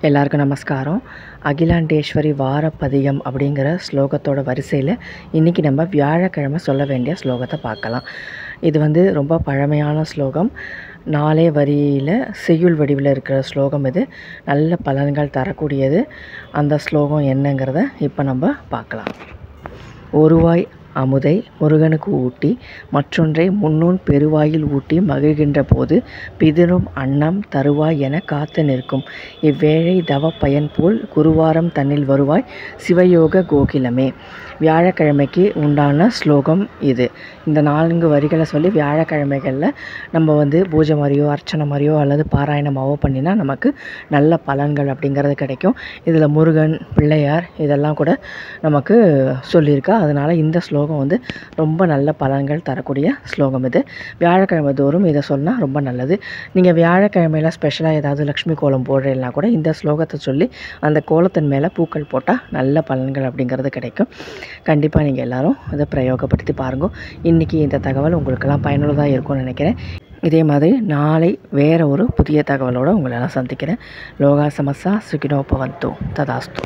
எல்லாருக்கும் நமஸ்காரம். அகிலாண்டேஸ்வரி வாரப்பதிகம் அப்படிங்கிற ஸ்லோகத்தோட வரிசையில் இன்றைக்கி நம்ம வியாழக்கிழமை சொல்ல வேண்டிய ஸ்லோகத்தை பார்க்கலாம். இது ரொம்ப பழமையான ஸ்லோகம். 4 வரியில் செய்யுள் வடிவில் இருக்கிற ஸ்லோகம். இது நல்ல பலன்கள் தரக்கூடியது. அந்த ஸ்லோகம் என்னங்கிறத இப்போ நம்ம பார்க்கலாம். ஒருவாய் அமுதை முருகனுக்கு ஊட்டி மற்றொன்றை முன்னூன் பெருவாயில் ஊட்டி மகிழ்கின்ற போது பிதிரும் அன்னம் தருவாய் என காத்து நிற்கும் இவ்வேழை தவ பயன் போல் குருவாரம் தன்னில் வருவாய் சிவயோக கோகிலமே. வியாழக்கிழமைக்கு உண்டான ஸ்லோகம் இது. இந்த 4 வரிகளை சொல்லி வியாழக்கிழமைகளில் நம்ம பூஜை மாதிரியோ அர்ச்சனை மாதிரியோ அல்லது பாராயணமாவோ பண்ணினா நமக்கு நல்ல பலன்கள் அப்படிங்கிறது கிடைக்கும். இதில் முருகன் பிள்ளையார் இதெல்லாம் கூட நமக்கு சொல்லியிருக்கா. அதனால் இந்த ஸ்லோகம் ரொம்ப நல்ல பலன்கள் தரக்கூடிய ஸ்லோகம். இது வியாழக்கிழமை தோறும் இதை சொன்னால் ரொம்ப நல்லது. நீங்கள் வியாழக்கிழமையில் ஸ்பெஷலாக ஏதாவது லக்ஷ்மி கோலம் போடுறீங்கன்னா கூட இந்த ஸ்லோகத்தை சொல்லி அந்த கோலத்தின் மேலே பூக்கள் போட்டால் நல்ல பலன்கள் அப்படிங்கிறது கிடைக்கும். கண்டிப்பாக நீங்கள் எல்லோரும் அதை பிரயோகப்படுத்தி பாருங்கள். இன்றைக்கி இந்த தகவல் உங்களுக்கெல்லாம் பயனுள்ளதாக இருக்கும்னு நினைக்கிறேன். இதே மாதிரி நாளை வேறு ஒரு புதிய தகவலோடு உங்களெல்லாம் சந்திக்கிறேன். லோகா சமஸ்தா சுகினோ பவந்தோ ததாஸ்து.